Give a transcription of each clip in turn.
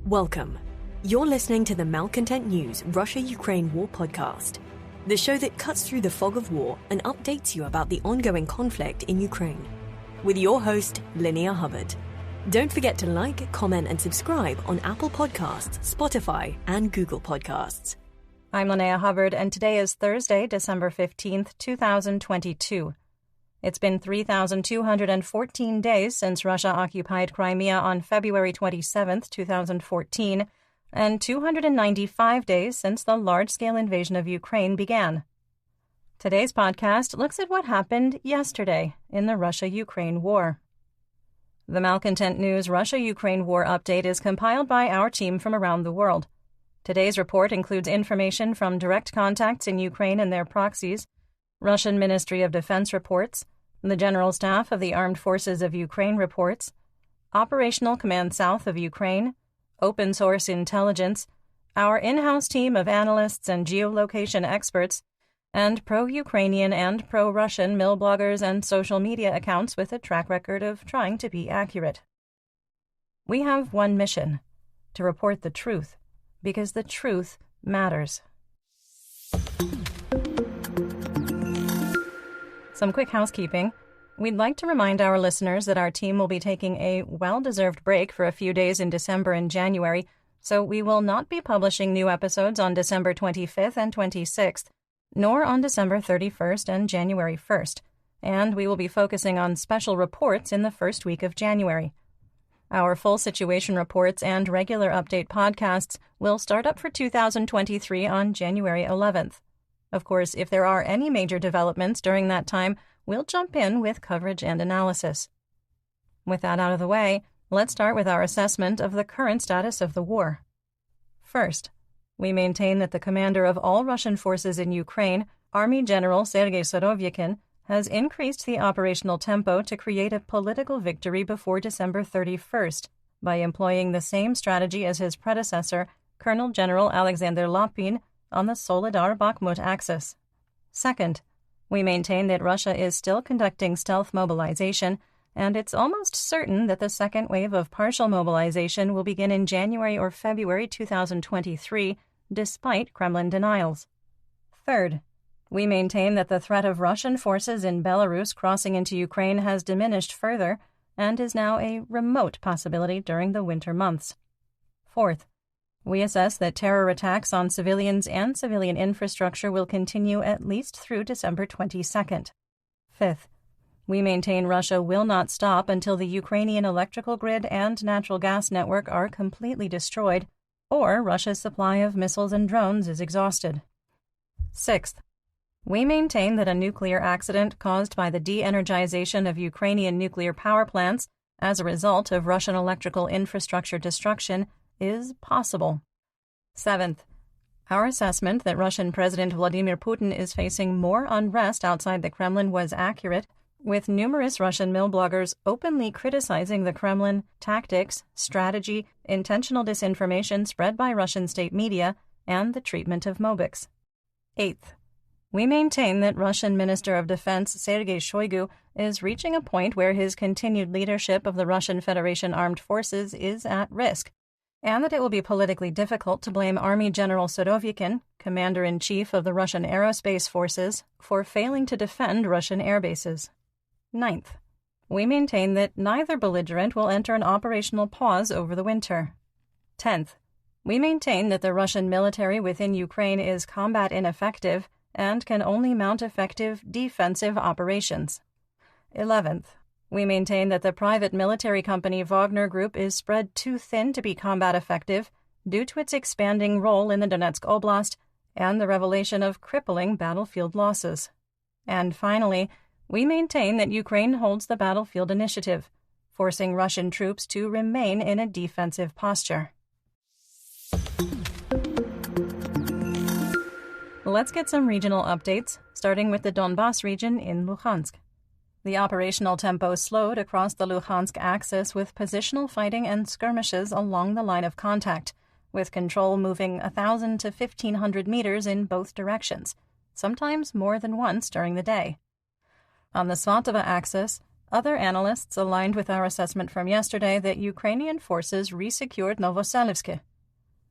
Welcome. You're listening to the Malcontent News Russia-Ukraine War podcast, the show that cuts through the fog of war and updates you about the ongoing conflict in Ukraine. With your host, Linnea Hubbard. Don't forget to like, comment, and subscribe on Apple Podcasts, Spotify, and Google Podcasts. I'm Linnea Hubbard, and today is Thursday, December 15th, 2022. It's been 3,214 days since Russia occupied Crimea on February 27, 2014, and 295 days since the large-scale invasion of Ukraine began. Today's podcast looks at what happened yesterday in the Russia-Ukraine war. The Malcontent News Russia-Ukraine War update is compiled by our team from around the world. Today's report includes information from direct contacts in Ukraine and their proxies, Russian Ministry of Defense reports, the General Staff of the Armed Forces of Ukraine reports, Operational Command South of Ukraine, open source intelligence, our in-house team of analysts and geolocation experts, and pro-Ukrainian and pro-Russian mill bloggers and social media accounts with a track record of trying to be accurate. We have one mission: to report the truth, because the truth matters. Some quick housekeeping. We'd like to remind our listeners that our team will be taking a well-deserved break for a few days in December and January, so we will not be publishing new episodes on December 25th and 26th, nor on December 31st and January 1st, and we will be focusing on special reports in the first week of January. Our full situation reports and regular update podcasts will start up for 2023 on January 11th. Of course, if there are any major developments during that time, we'll jump in with coverage and analysis. With that out of the way, let's start with our assessment of the current status of the war. First, we maintain that the commander of all Russian forces in Ukraine, Army General Sergei Surovikin, has increased the operational tempo to create a political victory before December 31st by employing the same strategy as his predecessor, Colonel General Alexander Lapin, on the Soledar-Bakhmut axis. Second, we maintain that Russia is still conducting stealth mobilization, and it's almost certain that the second wave of partial mobilization will begin in January or February 2023, despite Kremlin denials. Third, we maintain that the threat of Russian forces in Belarus crossing into Ukraine has diminished further and is now a remote possibility during the winter months. Fourth, we assess that terror attacks on civilians and civilian infrastructure will continue at least through December 22nd. Fifth, we maintain Russia will not stop until the Ukrainian electrical grid and natural gas network are completely destroyed, or Russia's supply of missiles and drones is exhausted. Sixth, we maintain that a nuclear accident caused by the de-energization of Ukrainian nuclear power plants as a result of Russian electrical infrastructure destruction is possible. Seventh, our assessment that Russian President Vladimir Putin is facing more unrest outside the Kremlin was accurate, with numerous Russian mill bloggers openly criticizing the Kremlin, tactics, strategy, intentional disinformation spread by Russian state media, and the treatment of Mobics. Eighth, we maintain that Russian Minister of Defense Sergei Shoigu is reaching a point where his continued leadership of the Russian Federation Armed Forces is at risk, and that it will be politically difficult to blame Army General Surovikin, Commander-in-Chief of the Russian Aerospace Forces, for failing to defend Russian air bases. Ninth, we maintain that neither belligerent will enter an operational pause over the winter. 10th, we maintain that the Russian military within Ukraine is combat ineffective and can only mount effective defensive operations. 11th, we maintain that the private military company Wagner Group is spread too thin to be combat effective due to its expanding role in the Donetsk Oblast and the revelation of crippling battlefield losses. And finally, we maintain that Ukraine holds the battlefield initiative, forcing Russian troops to remain in a defensive posture. Let's get some regional updates, starting with the Donbas region in Luhansk. The operational tempo slowed across the Luhansk axis with positional fighting and skirmishes along the line of contact, with control moving 1,000 to 1,500 meters in both directions, sometimes more than once during the day. On the Svatova axis, Other analysts aligned with our assessment from yesterday that Ukrainian forces resecured Novoselivsk.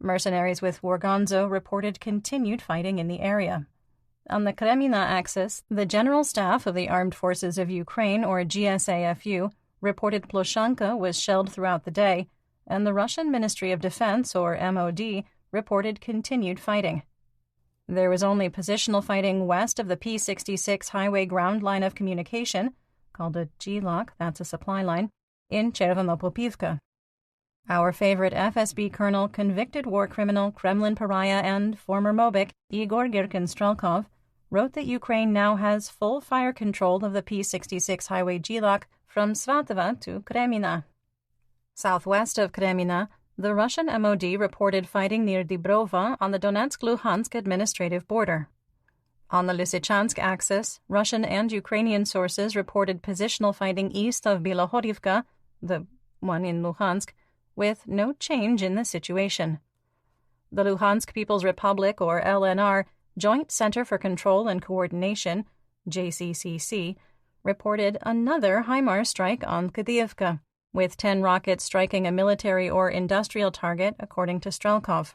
Mercenaries with Wargonzo reported continued fighting in the area. On the Kremina axis, the General Staff of the Armed Forces of Ukraine, or GSAFU, reported Ploshanka was shelled throughout the day, and the Russian Ministry of Defense, or MOD, reported continued fighting. There was only positional fighting west of the P-66 highway ground line of communication, called a G-lock, that's a supply line, in Chervonopolpivka. Our favorite FSB colonel, convicted war criminal, Kremlin pariah, and former Mobik, Igor Girkin-Strelkov, wrote that Ukraine now has full fire control of the P-66 highway G-lock from Svatova to Kremina. Southwest of Kremina, the Russian MOD reported fighting near Dibrova on the Donetsk-Luhansk administrative border. On the Lysychansk axis, Russian and Ukrainian sources reported positional fighting east of Bilohorivka, the one in Luhansk, with no change in the situation. The Luhansk People's Republic, or LNR, Joint Center for Control and Coordination, JCCC, reported another HIMARS strike on Kadiivka, with 10 rockets striking a military or industrial target, according to Strelkov.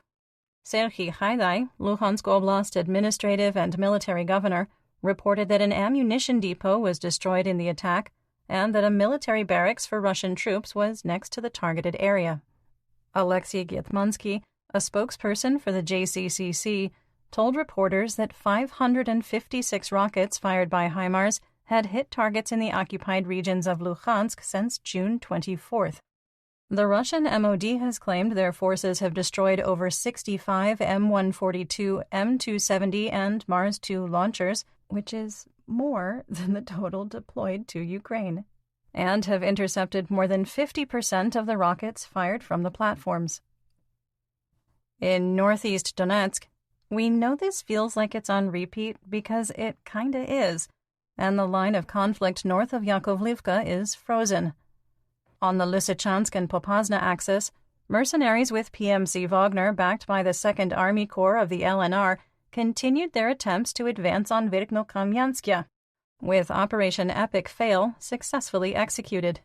Serhiy Haidai, Luhansk Oblast administrative and military governor, reported that an ammunition depot was destroyed in the attack and that a military barracks for Russian troops was next to the targeted area. Alexei Gyetmansky, a spokesperson for the JCCC, told reporters that 556 rockets fired by HIMARS had hit targets in the occupied regions of Luhansk since June 24th. The Russian MOD has claimed their forces have destroyed over 65 M142, M270, and Mars-2 launchers, which is more than the total deployed to Ukraine, and have intercepted more than 50% of the rockets fired from the platforms. In northeast Donetsk, we know this feels like it's on repeat because it kinda is, and the line of conflict north of Yakovlivka is frozen. On the Lysychansk and Popasna axis, mercenaries with PMC Wagner, backed by the 2nd Army Corps of the LNR, continued their attempts to advance on Verkhnokamianskya, with Operation Epic Fail successfully executed.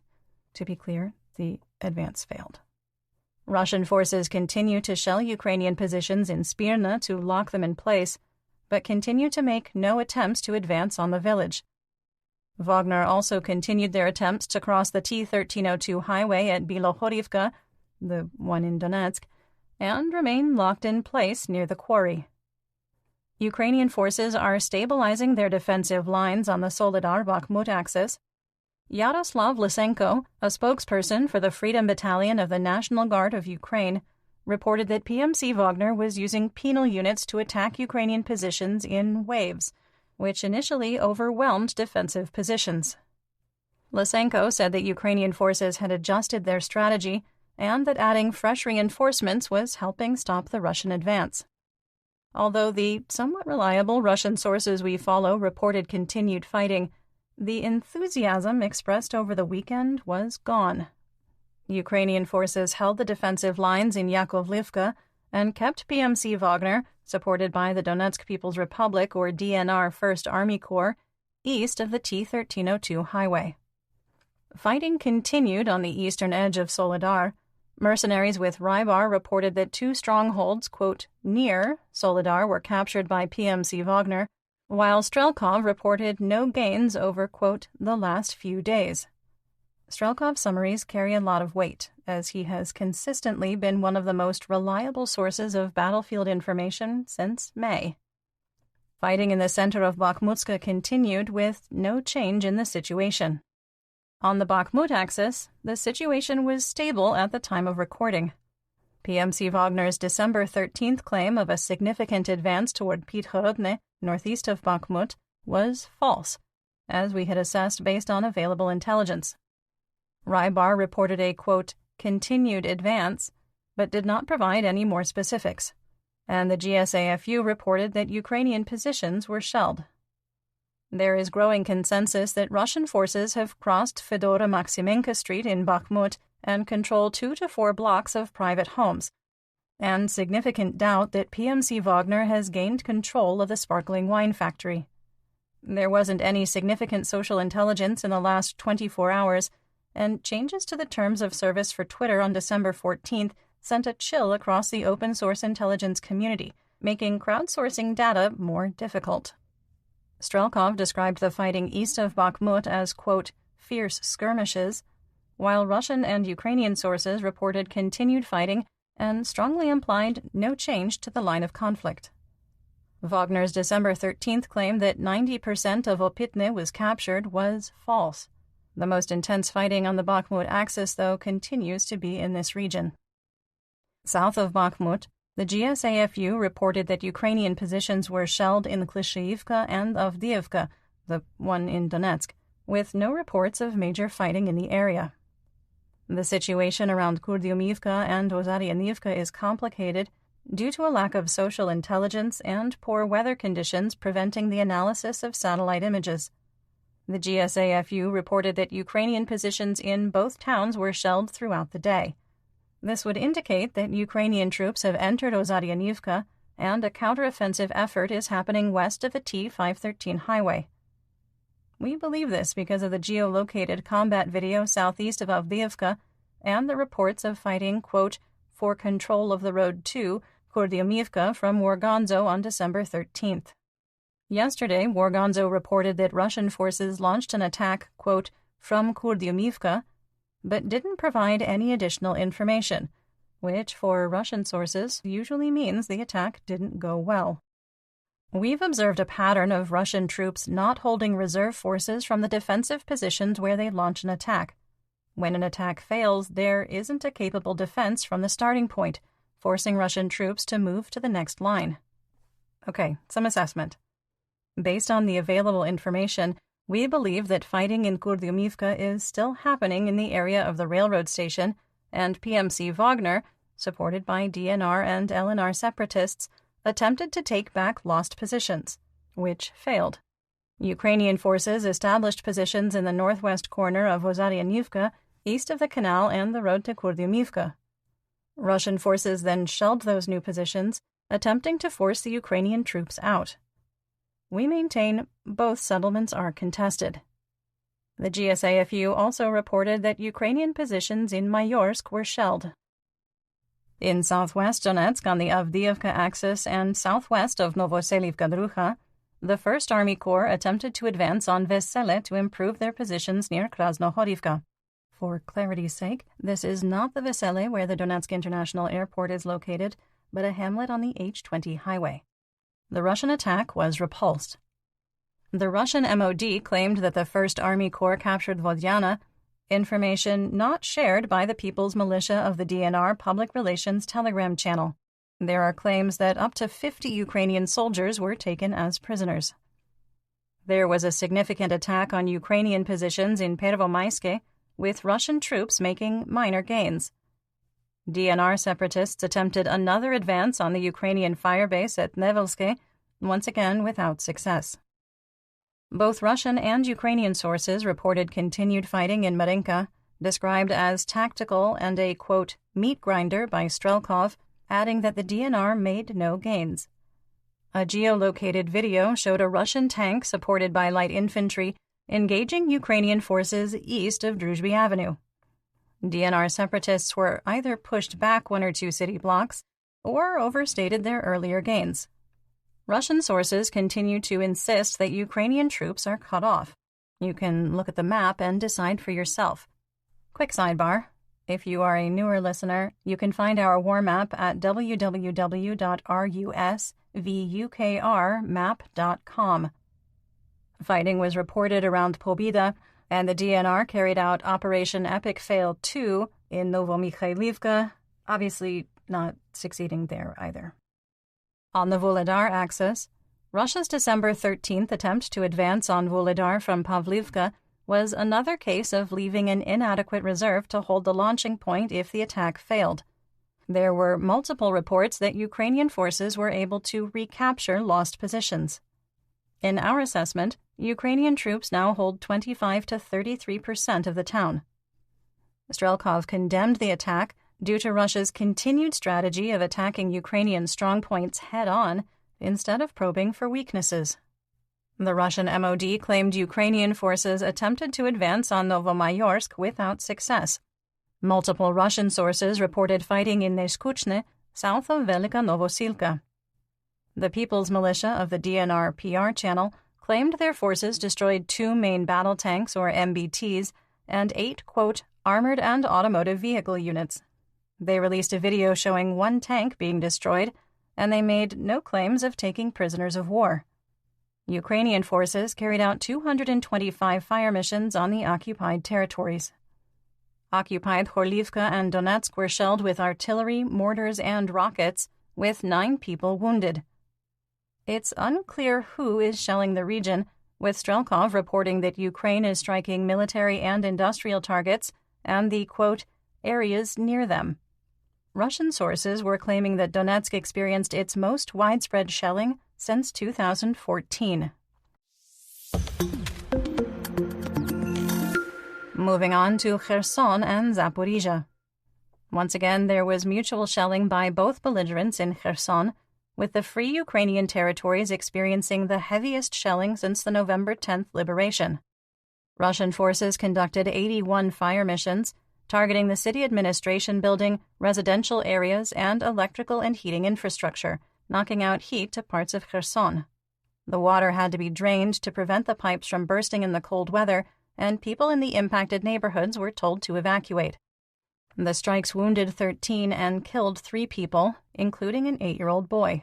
To be clear, the advance failed. Russian forces continue to shell Ukrainian positions in Spirna to lock them in place, but continue to make no attempts to advance on the village. Wagner also continued their attempts to cross the T-1302 highway at Bilohorivka, the one in Donetsk, and remain locked in place near the quarry. Ukrainian forces are stabilizing their defensive lines on the Soledar-Bakhmut axis. Yaroslav Lysenko, a spokesperson for the Freedom Battalion of the National Guard of Ukraine, reported that PMC Wagner was using penal units to attack Ukrainian positions in waves, which initially overwhelmed defensive positions. Lysenko said that Ukrainian forces had adjusted their strategy and that adding fresh reinforcements was helping stop the Russian advance. Although the somewhat reliable Russian sources we follow reported continued fighting, the enthusiasm expressed over the weekend was gone. Ukrainian forces held the defensive lines in Yakovlivka and kept PMC Wagner, supported by the Donetsk People's Republic, or DNR 1st Army Corps, east of the T-1302 highway. Fighting continued on the eastern edge of Soledar. Mercenaries with Rybar reported that 2 strongholds, quote, near Soledar were captured by PMC Wagner, while Strelkov reported no gains over, quote, the last few days. Strelkov's summaries carry a lot of weight, as he has consistently been one of the most reliable sources of battlefield information since May. Fighting in the center of Bakhmutska continued with no change in the situation. On the Bakhmut axis, the situation was stable at the time of recording. PMC Wagner's December 13th claim of a significant advance toward Pithorodne, northeast of Bakhmut, was false, as we had assessed based on available intelligence. Rybar reported a, quote, continued advance, but did not provide any more specifics, and the GSAFU reported that Ukrainian positions were shelled. There is growing consensus that Russian forces have crossed Fedora Maximenko Street in Bakhmut and control 2 to 4 blocks of private homes, and significant doubt that PMC Wagner has gained control of the sparkling wine factory. There wasn't any significant social intelligence in the last 24 hours, and changes to the terms of service for Twitter on December 14th sent a chill across the open-source intelligence community, making crowdsourcing data more difficult. Strelkov described the fighting east of Bakhmut as, quote, fierce skirmishes, while Russian and Ukrainian sources reported continued fighting and strongly implied no change to the line of conflict. Wagner's December 13th claim that 90% of Opitne was captured was false. The most intense fighting on the Bakhmut axis, though, continues to be in this region. South of Bakhmut, the GSAFU reported that Ukrainian positions were shelled in Klishchiivka and Avdiivka, the one in Donetsk, with no reports of major fighting in the area. The situation around Kurdyumivka and Ozaryaniivka is complicated due to a lack of social intelligence and poor weather conditions preventing the analysis of satellite images. The GSAFU reported that Ukrainian positions in both towns were shelled throughout the day. This would indicate that Ukrainian troops have entered Ozaryaniivka and a counteroffensive effort is happening west of the T-513 highway. We believe this because of the geolocated combat video southeast of Avdiivka and the reports of fighting, quote, for control of the road to Kurdyumivka from Wargonzo on December 13th. Yesterday, Wargonzo reported that Russian forces launched an attack, quote, from Kurdyumivka, but didn't provide any additional information, which, for Russian sources, usually means the attack didn't go well. We've observed a pattern of Russian troops not holding reserve forces from the defensive positions where they launch an attack. When an attack fails, there isn't a capable defense from the starting point, forcing Russian troops to move to the next line. Okay, some assessment. Based on the available information, we believe that fighting in Kurdyumivka is still happening in the area of the railroad station, and PMC Wagner, supported by DNR and LNR separatists, attempted to take back lost positions, which failed. Ukrainian forces established positions in the northwest corner of Ozaryaniivka, east of the canal and the road to Kurdyumivka. Russian forces then shelled those new positions, attempting to force the Ukrainian troops out. We maintain both settlements are contested. The GSAFU also reported that Ukrainian positions in Mayorsk were shelled. In southwest Donetsk on the Avdiivka axis and southwest of Novoselivka-Druha, the 1st Army Corps attempted to advance on Vesele to improve their positions near Krasnohorivka. For clarity's sake, this is not the Vesele where the Donetsk International Airport is located, but a hamlet on the H-20 highway. The Russian attack was repulsed. The Russian MOD claimed that the 1st Army Corps captured Vodyana, information not shared by the People's Militia of the DNR Public Relations Telegram channel. There are claims that up to 50 Ukrainian soldiers were taken as prisoners. There was a significant attack on Ukrainian positions in Pervomaiske, with Russian troops making minor gains. DNR separatists attempted another advance on the Ukrainian firebase at Nevelske, once again without success. Both Russian and Ukrainian sources reported continued fighting in Marinka, described as tactical and a, quote, meat grinder by Strelkov, adding that the DNR made no gains. A geolocated video showed a Russian tank supported by light infantry engaging Ukrainian forces east of Druzhby Avenue. DNR separatists were either pushed back 1 or 2 city blocks or overstated their earlier gains. Russian sources continue to insist that Ukrainian troops are cut off. You can look at the map and decide for yourself. Quick sidebar. If you are a newer listener, you can find our war map at www.rusukrmap.com. Fighting was reported around Pobeda, and the DNR carried out Operation Epic Fail 2 in Novomikhailivka, obviously not succeeding there either. On the Vuhledar axis, Russia's December 13th attempt to advance on Vuhledar from Pavlivka was another case of leaving an inadequate reserve to hold the launching point if the attack failed. There were multiple reports that Ukrainian forces were able to recapture lost positions. In our assessment, Ukrainian troops now hold 25 to 33% of the town. Strelkov condemned the attack due to Russia's continued strategy of attacking Ukrainian strongpoints head-on instead of probing for weaknesses. The Russian MOD claimed Ukrainian forces attempted to advance on Novomayorsk without success. Multiple Russian sources reported fighting in Neskuchne, south of Velika Novosilka. The People's Militia of the DNR PR channel claimed their forces destroyed 2 main battle tanks, or MBTs, and 8, quote, armored and automotive vehicle units. They released a video showing 1 tank being destroyed, and they made no claims of taking prisoners of war. Ukrainian forces carried out 225 fire missions on the occupied territories. Occupied Horlivka and Donetsk were shelled with artillery, mortars, and rockets, with 9 people wounded. It's unclear who is shelling the region, with Strelkov reporting that Ukraine is striking military and industrial targets and the, quote, areas near them. Russian sources were claiming that Donetsk experienced its most widespread shelling since 2014. Moving on to Kherson and Zaporizhia. Once again, there was mutual shelling by both belligerents in Kherson, with the Free Ukrainian territories experiencing the heaviest shelling since the November 10th liberation. Russian forces conducted 81 fire missions, targeting the city administration building, residential areas, and electrical and heating infrastructure, knocking out heat to parts of Kherson. The water had to be drained to prevent the pipes from bursting in the cold weather, and people in the impacted neighborhoods were told to evacuate. The strikes wounded 13 and killed 3 people, including an 8-year-old boy.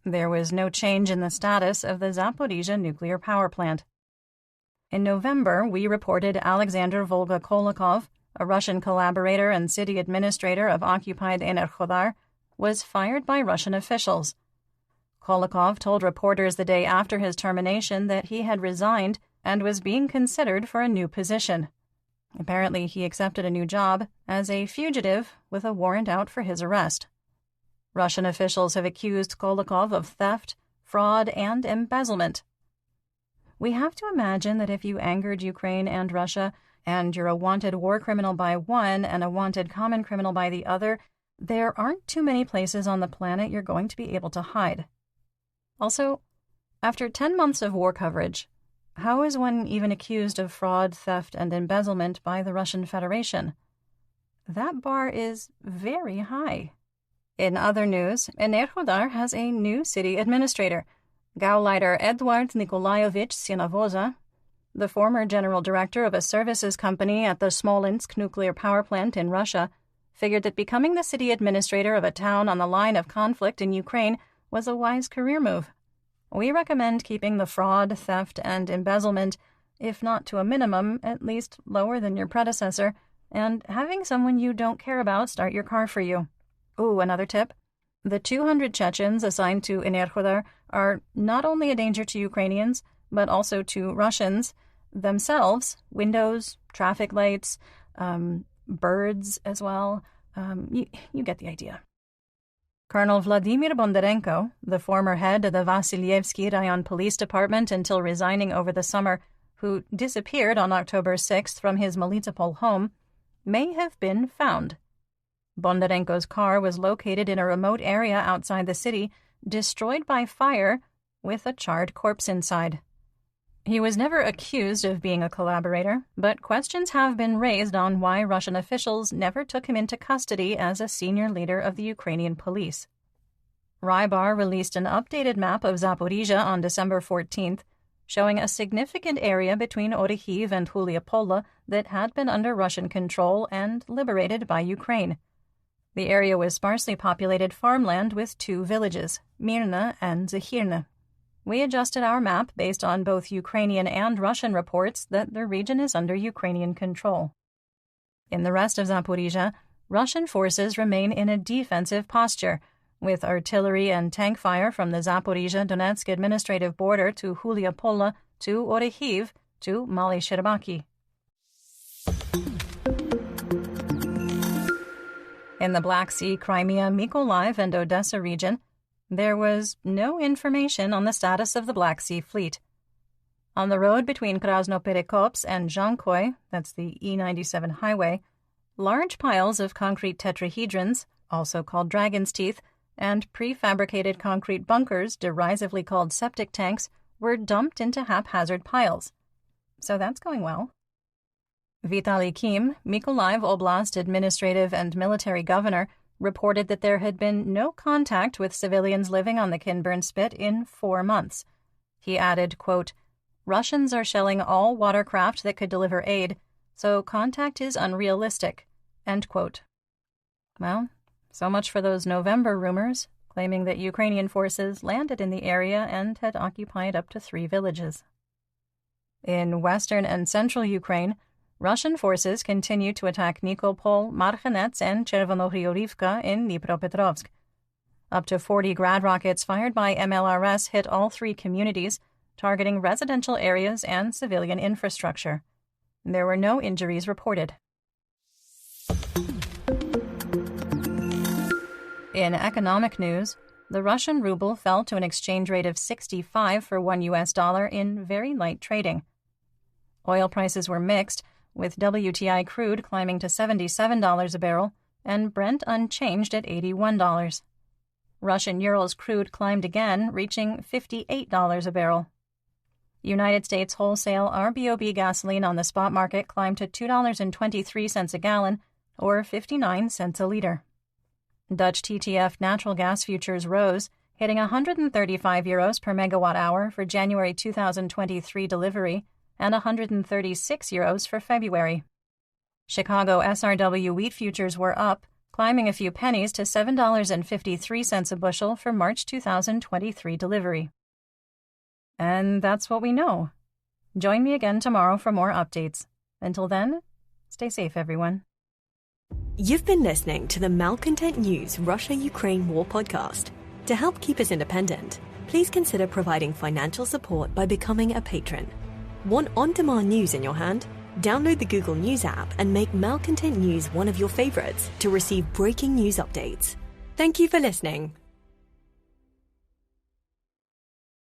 There was no change in the status of the Zaporizhia nuclear power plant. In November, we reported Alexander Volga-Kolokov, a Russian collaborator and city administrator of occupied Enerhodar, was fired by Russian officials. Kolokov told reporters the day after his termination that he had resigned and was being considered for a new position. Apparently, he accepted a new job as a fugitive with a warrant out for his arrest. Russian officials have accused Kolokov of theft, fraud, and embezzlement. We have to imagine that if you angered Ukraine and Russia, and you're a wanted war criminal by one and a wanted common criminal by the other, there aren't too many places on the planet you're going to be able to hide. Also, after 10 months of war coverage, how is one even accused of fraud, theft, and embezzlement by the Russian Federation? That bar is very high. In other news, Enerhodar has a new city administrator, Gauleiter Eduard Nikolaevich Sinavoza. The former general director of a services company at the Smolensk nuclear power plant in Russia figured that becoming the city administrator of a town on the line of conflict in Ukraine was a wise career move. We recommend keeping the fraud, theft, and embezzlement, if not to a minimum, at least lower than your predecessor, and having someone you don't care about start your car for you. Ooh, another tip. The 200 Chechens assigned to Enerhodar are not only a danger to Ukrainians, but also to Russians themselves. Windows, traffic lights, birds as well. You get the idea. Colonel Vladimir Bondarenko, the former head of the Vasilyevsky Rayon Police Department until resigning over the summer, who disappeared on October 6th from his Melitopol home, may have been found. Bondarenko's car was located in a remote area outside the city, destroyed by fire, with a charred corpse inside. He was never accused of being a collaborator, but questions have been raised on why Russian officials never took him into custody as a senior leader of the Ukrainian police. Rybar released an updated map of Zaporizhia on December 14th, showing a significant area between Orikhiv and Huliapola that had been under Russian control and liberated by Ukraine. The area was sparsely populated farmland with 2 villages, Mirna and Zahirna. We adjusted our map based on both Ukrainian and Russian reports that the region is under Ukrainian control. In the rest of Zaporizhia, Russian forces remain in a defensive posture, with artillery and tank fire from the Zaporizhia-Donetsk administrative border to Huliapola to Orikhiv to Mali Sherbaki. In the Black Sea, Crimea, Mykolaiv, and Odessa region, there was no information on the status of the Black Sea Fleet. On the road between Krasnoperekopsk and Zhankoi, that's the E97 highway, large piles of concrete tetrahedrons, also called dragon's teeth, and prefabricated concrete bunkers, derisively called septic tanks, were dumped into haphazard piles. So that's going well. Vitaly Kim, Mykolaiv Oblast administrative and military governor, reported that there had been no contact with civilians living on the Kinburn Spit in 4 months. He added, quote, "Russians are shelling all watercraft that could deliver aid, so contact is unrealistic," end quote. Well, so much for those November rumors, claiming that Ukrainian forces landed in the area and had occupied up to 3 villages. In western and central Ukraine, Russian forces continue to attack Nikopol, Marhanets, and Chervonohrivka in Dnipropetrovsk. Up to 40 Grad rockets fired by MLRS hit all 3 communities, targeting residential areas and civilian infrastructure. There were no injuries reported. In economic news, the Russian ruble fell to an exchange rate of 65 for $1 in very light trading. Oil prices were mixed, with WTI crude climbing to $77 a barrel and Brent unchanged at $81. Russian Urals crude climbed again, reaching $58 a barrel. United States wholesale RBOB gasoline on the spot market climbed to $2.23 a gallon, or 59 cents a liter. Dutch TTF natural gas futures rose, hitting €135 per megawatt hour for January 2023 delivery and €136 for February. Chicago SRW wheat futures were up, climbing a few pennies to $7.53 a bushel for March 2023 delivery. And that's what we know. Join me again tomorrow for more updates. Until then, stay safe, everyone. You've been listening to the Malcontent News Russia-Ukraine War podcast. To help keep us independent, please consider providing financial support by becoming a patron. Want on-demand news in your hand? Download the Google News app and make Malcontent News one of your favorites to receive breaking news updates. Thank you for listening.